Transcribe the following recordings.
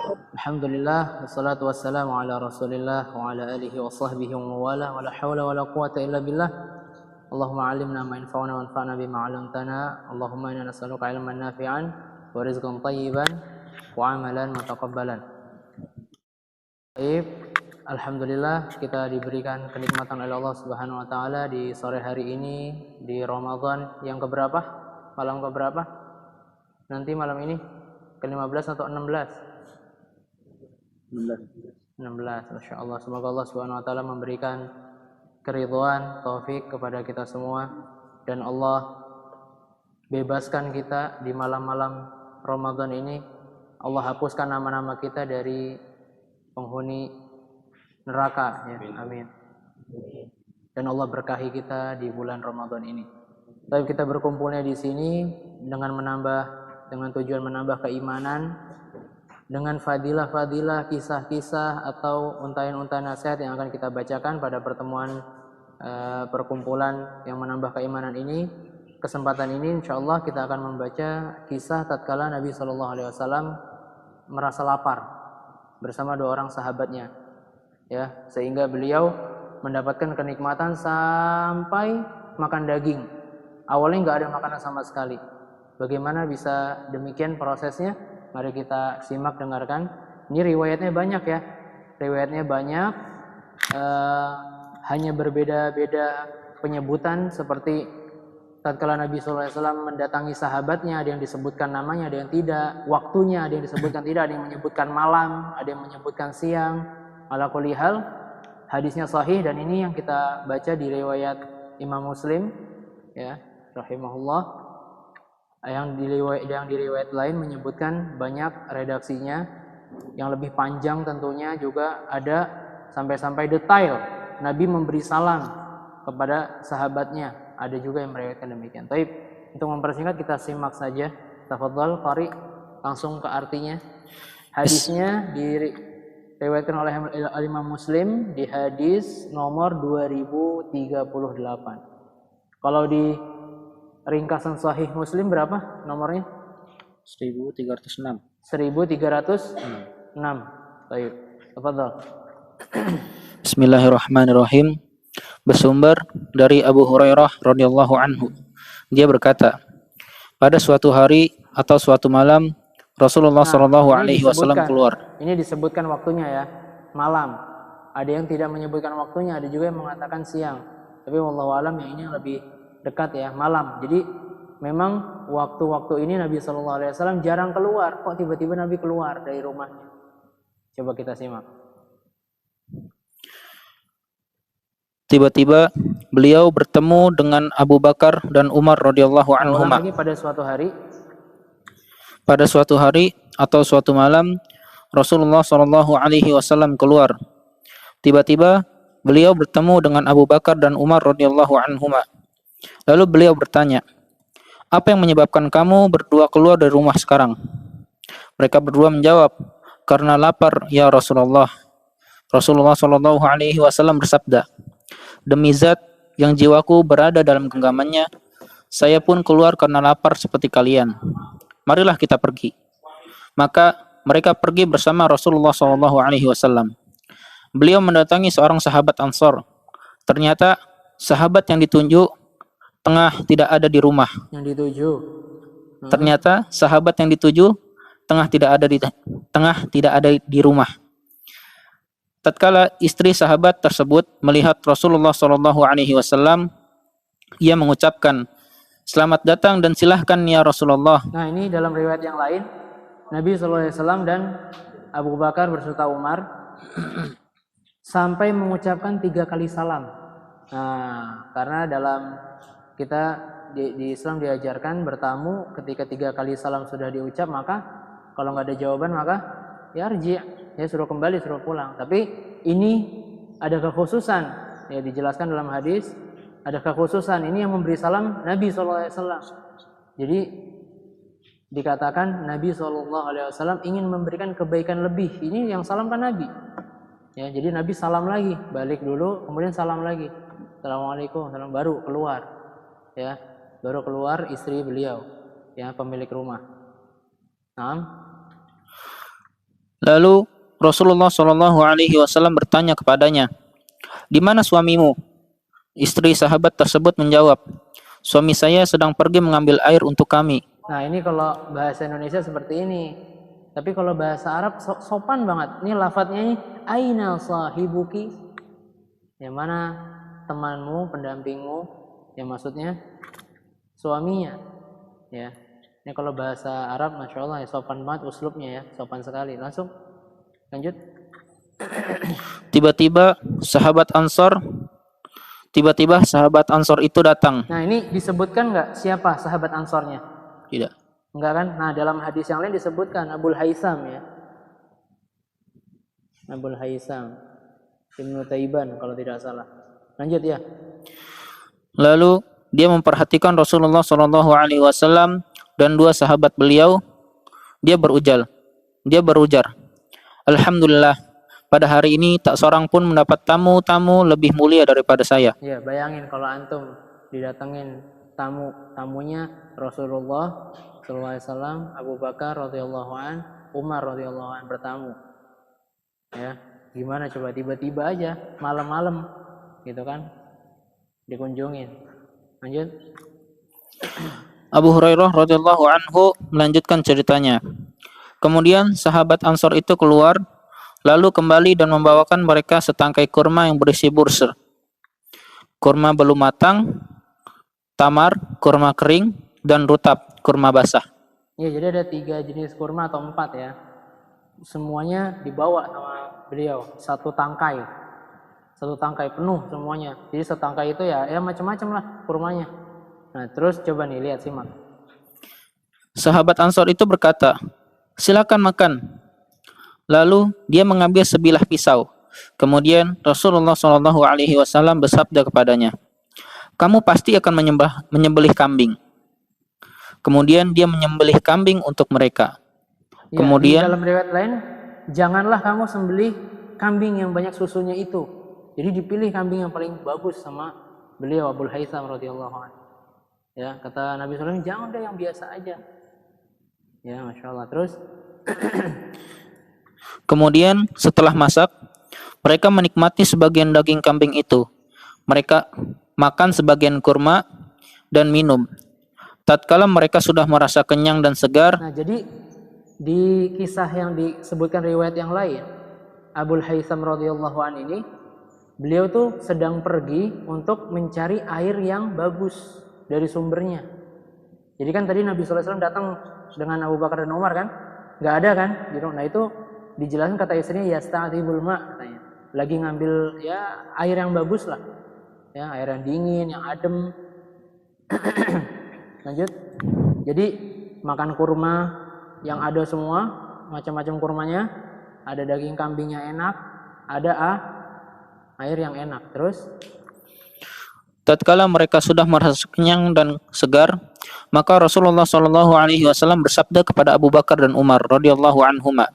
Alhamdulillah, wassalatu wassalamu ala Rasulillah wa ala alihi wa sahbihi wa wala wa la hawla wa la quwwata illa billah. Allahumma 'allimna ma yanfa'una wanfa'na bima 'allamtana. Allahumma inna nas'aluka 'ilman nafi'an wa rizqan thayyiban wa 'amalan mutaqabbalan. Baik, alhamdulillah kita diberikan kenikmatan oleh Allah Subhanahu wa taala di sore hari ini di Ramadan yang keberapa? Malam keberapa? Nanti malam ini ke-15 atau 16? 16. Masya Allah. Semoga Allah Subhanahu wa taala memberikan keridhaan, taufik kepada kita semua, dan Allah bebaskan kita di malam-malam Ramadan ini. Allah hapuskan nama-nama kita dari penghuni neraka, ya. Amin. Dan Allah berkahi kita di bulan Ramadan ini. Tapi kita berkumpulnya di sini dengan tujuan menambah keimanan, dengan fadilah-fadilah, kisah-kisah atau untayan-untayan nasihat yang akan kita bacakan pada pertemuan perkumpulan yang menambah keimanan ini. Kesempatan ini insyaallah kita akan membaca kisah tatkala Nabi SAW merasa lapar bersama dua orang sahabatnya, ya, sehingga beliau mendapatkan kenikmatan sampai makan daging. Awalnya nggak ada makanan sama sekali. Bagaimana bisa demikian prosesnya? Mari kita simak, dengarkan. Ini riwayatnya banyak, ya. Riwayatnya banyak, hanya berbeda-beda penyebutan, seperti tatkala Nabi SAW mendatangi sahabatnya, ada yang disebutkan namanya, ada yang tidak. Waktunya ada yang disebutkan tidak, ada yang menyebutkan malam, ada yang menyebutkan siang. Ala kulli hal, hadisnya sahih, dan ini yang kita baca di riwayat Imam Muslim, ya, rahimahullah. Yang di riwayat lain menyebutkan banyak redaksinya yang lebih panjang, tentunya juga ada sampai detail Nabi memberi salam kepada sahabatnya, ada juga yang meriwayatkan demikian. Tapi untuk mempersingkat kita simak saja. Tafadhal Qari, langsung ke artinya. Hadisnya diriwayatkan oleh Imam Muslim di hadis nomor 2038. Kalau di ringkasan Sahih Muslim berapa nomornya? 1306. 1306. Baik. Tafadhal. Bismillahirrahmanirrahim. Bersumber dari Abu Hurairah radhiyallahu anhu. Dia berkata, pada suatu hari atau suatu malam Rasulullah sallallahu alaihi wasallam keluar. Ini disebutkan waktunya, ya, malam. Ada yang tidak menyebutkan waktunya, ada juga yang mengatakan siang. Tapi wallahu alam yang ini lebih dekat, ya, malam. Jadi memang waktu-waktu ini Nabi SAW jarang keluar. Kok tiba-tiba Nabi keluar dari rumahnya? Coba kita simak. Tiba-tiba beliau bertemu dengan Abu Bakar dan Umar radhiyallahu anhuma. Pada suatu hari atau suatu malam Rasulullah sallallahu alaihi wasallam keluar. Tiba-tiba beliau bertemu dengan Abu Bakar dan Umar radhiyallahu anhuma. Lalu beliau bertanya, apa yang menyebabkan kamu berdua keluar dari rumah sekarang? Mereka berdua menjawab, karena lapar ya Rasulullah. Rasulullah Shallallahu Alaihi Wasallam bersabda, demi zat yang jiwaku berada dalam genggamannya, saya pun keluar karena lapar seperti kalian. Marilah kita pergi. Maka mereka pergi bersama Rasulullah Shallallahu Alaihi Wasallam. Beliau mendatangi seorang sahabat Ansor. Ternyata sahabat yang ditunjuk tengah tidak ada di rumah. Ternyata sahabat yang dituju tengah tidak ada di rumah. Tatkala istri sahabat tersebut melihat Rasulullah Shallallahu Alaihi Wasallam, ia mengucapkan, selamat datang dan silahkan ya Rasulullah. Nah, ini dalam riwayat yang lain, Nabi Shallallahu Alaihi Wasallam dan Abu Bakar berserta Umar sampai mengucapkan 3 kali salam. Nah, karena dalam kita di Islam diajarkan bertamu ketika 3 kali salam sudah diucap, maka kalau nggak ada jawaban maka ya arji', ya suruh kembali, suruh pulang. Tapi ini ada kekhususan, ya dijelaskan dalam hadis, ada kekhususan. Ini yang memberi salam Nabi SAW. Jadi dikatakan Nabi SAW ingin memberikan kebaikan lebih. Ini yang salam kan Nabi. Ya, jadi Nabi salam lagi, balik dulu, kemudian salam lagi. Assalamualaikum, salam, baru keluar. Ya, baru keluar istri beliau, ya, pemilik rumah. Naam. Lalu Rasulullah Shallallahu Alaihi Wasallam bertanya kepadanya, di mana suamimu? Istri sahabat tersebut menjawab, suami saya sedang pergi mengambil air untuk kami. Nah, ini kalau bahasa Indonesia seperti ini. Tapi kalau bahasa Arab sopan banget. Ini lafadznya ini, aina sahibuki? Yang mana temanmu, pendampingmu? Yang maksudnya suaminya. Ya. Ini kalau bahasa Arab, Masya Allah ya, sopan banget uslubnya ya. Sopan sekali. Langsung lanjut. Tiba-tiba sahabat Ansor itu datang. Nah, ini disebutkan nggak siapa sahabat Ansornya? Tidak. Enggak kan? Nah, dalam hadis yang lain disebutkan Abul Haisam ya. Abul Haisam Ibnu Taiban kalau tidak salah. Lanjut ya. Lalu dia memperhatikan Rasulullah Shallallahu Alaihi Wasallam dan dua sahabat beliau. Dia berujar, Alhamdulillah, pada hari ini tak seorang pun mendapat tamu-tamu lebih mulia daripada saya. Ya, bayangin kalau antum didatengin tamunya Rasulullah SAW, Abu Bakar radhiyallahu an, Umar radhiyallahu an bertamu. Ya, gimana coba tiba-tiba aja malam-malam gitu kan dikunjungin. Lanjut. Abu Hurairah radhiyallahu anhu melanjutkan ceritanya. Kemudian sahabat Ansor itu keluar, lalu kembali dan membawakan mereka setangkai kurma yang berisi bursir. Kurma belum matang, tamar, kurma kering, dan rutab, kurma basah. Ya, jadi ada 3 jenis kurma atau 4 ya. Semuanya dibawa sama beliau, satu tangkai penuh semuanya. Jadi setangkai itu ya macam-macam lah kurmanya. Nah, terus coba nih lihat simak. Sahabat Ansor itu berkata, silakan makan. Lalu dia mengambil sebilah pisau. Kemudian Rasulullah Shallallahu Alaihi Wasallam bersabda kepadanya, kamu pasti akan menyembelih kambing. Kemudian dia menyembelih kambing untuk mereka. Ya, Kemudian dalam riwayat lain, janganlah kamu sembelih kambing yang banyak susunya itu. Jadi dipilih kambing yang paling bagus sama beliau Abul Haitham radhiyallahu anhu. Ya, kata Nabi SAW, jangan deh yang biasa aja. Ya, Masya Allah. Terus kemudian setelah masak, mereka menikmati sebagian daging kambing itu. Mereka makan sebagian kurma dan minum. Tatkala mereka sudah merasa kenyang dan segar. Nah, jadi di kisah yang disebutkan riwayat yang lain, Abul Haitham radhiyallahu an ini, beliau tuh sedang pergi untuk mencari air yang bagus dari sumbernya. Jadi kan tadi Nabi SAW datang dengan Abu Bakar dan Umar kan, nggak ada kan? Nah itu dijelaskan kata istrinya yasta'tibul ma, katanya. Lagi ngambil ya air yang bagus lah, ya air yang dingin, yang adem. Lanjut. Jadi makan kurma yang ada semua, macam-macam kurmanya, ada daging kambingnya enak, ada air yang enak. Terus tatkala mereka sudah merasa kenyang dan segar, maka Rasulullah Shallallahu Alaihi Wasallam bersabda kepada Abu Bakar dan Umar radhiyallahu anhuma,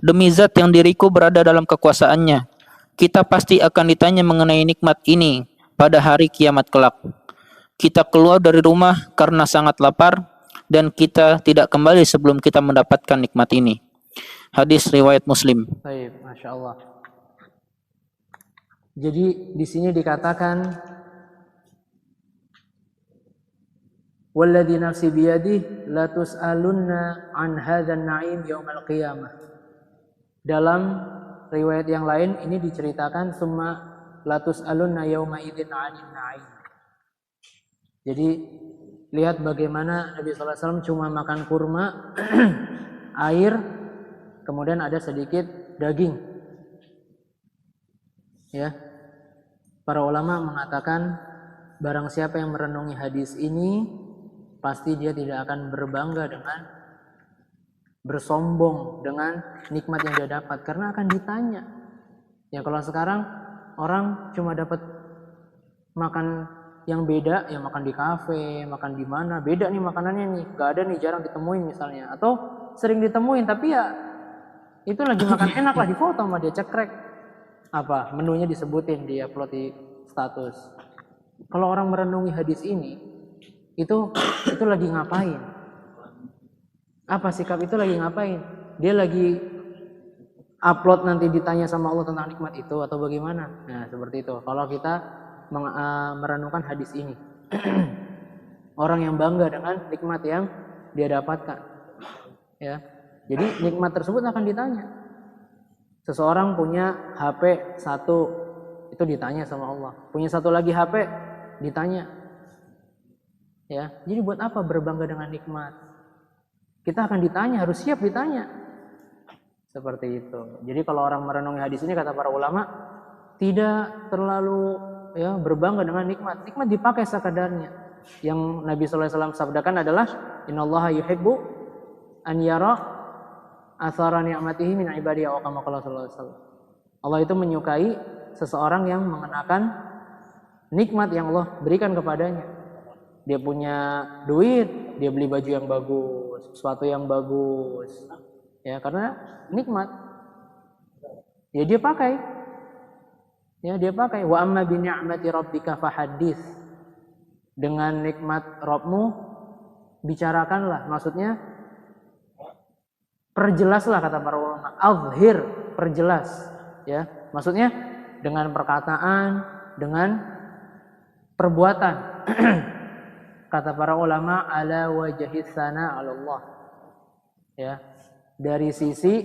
demi zat yang diriku berada dalam kekuasaannya, kita pasti akan ditanya mengenai nikmat ini pada hari kiamat kelak. Kita keluar dari rumah karena sangat lapar dan kita tidak kembali sebelum kita mendapatkan nikmat ini. Hadis riwayat Muslim. Baik, Masya Allah. Jadi di sini dikatakan walladzi nafsi biyadihi la tus'alunna an hadzal na'im yaumal qiyamah. Dalam riwayat yang lain ini diceritakan summa la tus'alunna yauma idzin 'anil na'im. Jadi lihat bagaimana Nabi SAW cuma makan kurma, air, kemudian ada sedikit daging. Ya, para ulama mengatakan barang siapa yang merenungi hadis ini pasti dia tidak akan berbangga dengan bersombong dengan nikmat yang dia dapat karena akan ditanya. Ya kalau sekarang orang cuma dapat makan yang beda, ya makan di kafe, makan di mana, beda nih makanannya nih, gak ada nih, jarang ditemuin misalnya, atau sering ditemuin tapi ya itu lagi makan enak lah, di foto sama dia, cekrek apa menunya disebutin, di upload di status. Kalau orang merenungi hadis ini itu lagi ngapain? Apa sikap itu lagi ngapain? Dia lagi upload nanti ditanya sama Allah tentang nikmat itu atau bagaimana? Nah, seperti itu. Kalau kita merenungkan hadis ini. Orang yang bangga dengan nikmat yang dia dapatkan. Ya. Jadi nikmat tersebut akan ditanya. Seseorang punya HP 1, itu ditanya sama Allah. Punya 1 lagi HP, ditanya. Ya. Jadi buat apa berbangga dengan nikmat? Kita akan ditanya, harus siap ditanya. Seperti itu. Jadi kalau orang merenungi hadis ini, kata para ulama, tidak terlalu berbangga dengan nikmat. Nikmat dipakai sekadarnya. Yang Nabi SAW sabdakan adalah innallaha yuhibbu an yara athara ni'matihi min ibadihi wa kama qala sallallahu alaihi wasallam. Allah itu menyukai seseorang yang mengenakan nikmat yang Allah berikan kepadanya. Dia punya duit, dia beli baju yang bagus, sepatu yang bagus. Ya, karena nikmat. Ya dia pakai. Ya dia pakai. Wa amma bi ni'mati rabbika fahaddits. Dengan nikmat Rabbmu bicarakanlah. Maksudnya perjelaslah, kata para ulama. Azhir, perjelas. Ya, maksudnya dengan perkataan, dengan perbuatan. Kata para ulama, ala wajhis sana 'ala Allah. Ya, dari sisi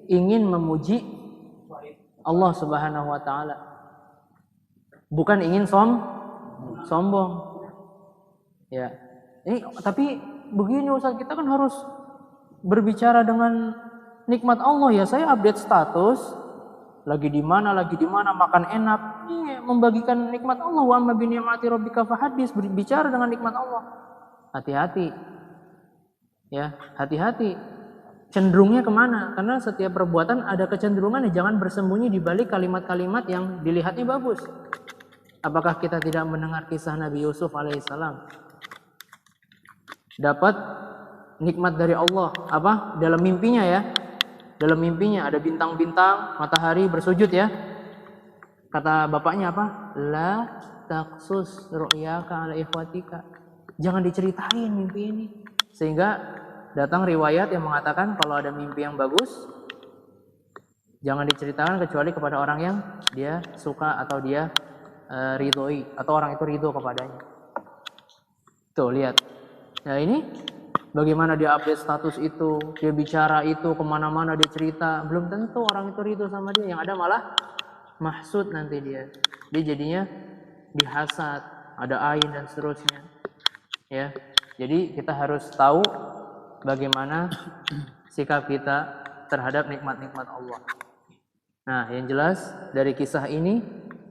ingin memuji Allah Subhanahu wa taala. Bukan ingin sombong. Ya. Ini tapi begini Ustaz, kita kan harus berbicara dengan nikmat Allah ya. Saya update status lagi di mana makan enak. Ini membagikan nikmat Allah. Wa amma bi ni'mati rabbika fahaddits, berbicara dengan nikmat Allah. Hati-hati. Ya, hati-hati. Cenderungnya kemana? Karena setiap perbuatan ada kecenderungan, jangan bersembunyi di balik kalimat-kalimat yang dilihatnya bagus. Apakah kita tidak mendengar kisah Nabi Yusuf alaihissalam? Dapat nikmat dari Allah. Apa? Dalam mimpinya ya. Dalam mimpinya ada bintang-bintang, matahari bersujud ya. Kata bapaknya apa? La taqsus ru'yaka ala ikhwatika. Jangan diceritain mimpi ini. Sehingga datang riwayat yang mengatakan kalau ada mimpi yang bagus, jangan diceritakan kecuali kepada orang yang dia suka atau dia ridhoi, atau orang itu ridho kepadanya. Tuh lihat. Nah ini bagaimana dia update status itu, dia bicara itu kemana-mana, dia cerita, belum tentu orang itu ridho sama dia. Yang ada malah mahsud nanti dia jadinya dihasad, ada ain dan seterusnya. Ya, jadi kita harus tahu bagaimana sikap kita terhadap nikmat-nikmat Allah. Nah, yang jelas dari kisah ini,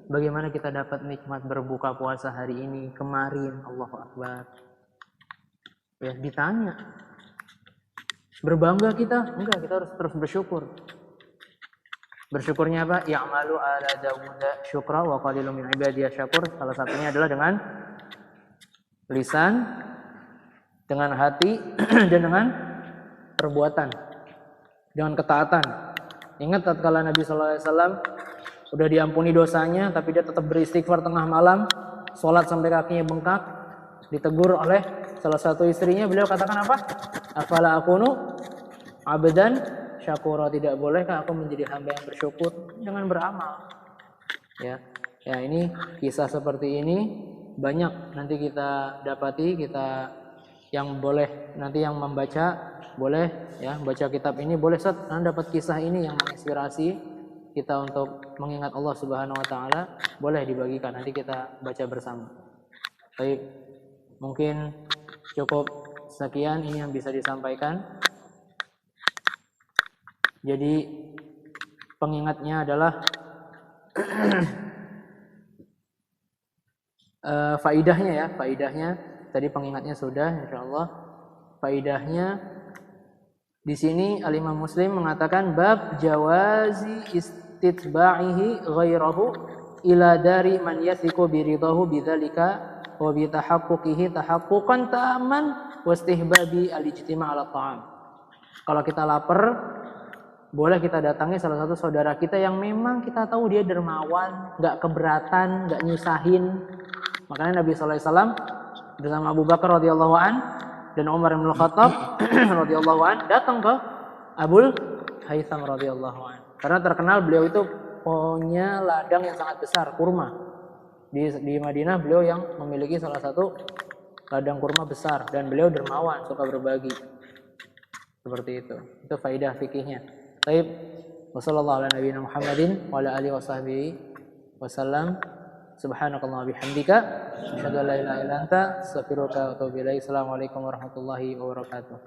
bagaimana kita dapat nikmat berbuka puasa hari ini, kemarin, Allahu Akbar. Ya, ditanya. Berbangga kita? Enggak, kita harus terus bersyukur. Bersyukurnya apa? Ya'malu ala Dawuda syukra wa qalilun min ibadiyas syakur. Salah satunya adalah dengan lisan, dengan hati, dan dengan perbuatan, dengan ketaatan. Ingat tatkala Nabi sallallahu alaihi wasallam sudah diampuni dosanya, tapi dia tetap beristighfar tengah malam, sholat sampai kakinya bengkak, ditegur oleh salah satu istrinya, beliau katakan apa? Afala akunu abdan syakura, tidak bolehkah aku menjadi hamba yang bersyukur dengan beramal? Ya, ini kisah seperti ini banyak nanti kita dapati. Kita yang boleh nanti yang membaca boleh ya baca kitab ini, boleh Anda dapat kisah ini yang menginspirasi kita untuk mengingat Allah Subhanahu wa taala, boleh dibagikan, nanti kita baca bersama. Baik, mungkin cukup sekian ini yang bisa disampaikan. Jadi pengingatnya adalah faidahnya tadi pengingatnya sudah, insyaallah. Faidahnya di sini Al-Imam Muslim mengatakan bab jawazi istitba'ihi ghairahu ila dari man yathiqu biridahu bidzalika wa bi tahaqquqihi tahaqquqan ta'man wa istihbabi al-ijtima' 'ala ta'am. Kalau kita lapar, boleh kita datangi salah satu saudara kita yang memang kita tahu dia dermawan, enggak keberatan, enggak nyusahin. Makanya Nabi sallallahu alaihi wasallam bersama Abu Bakar radhiyallahu an dan Umar bin Khattab radhiyallahu an datang ke Abul Haytham radhiyallahu an. Karena terkenal beliau itu punya ladang yang sangat besar, kurma. Di Madinah beliau yang memiliki salah satu ladang kurma besar, dan beliau dermawan, suka berbagi. Seperti itu. Itu faidah fikihnya. Baik. Wassallallahu ala nabiyina Muhammadin wa ala alihi wasahbihi wasallam. Subhanakallahumma bihamdika asyhadu an la ilaha illa anta astaghfiruka wa atubu ilaik. Assalamualaikum warahmatullahi wabarakatuh.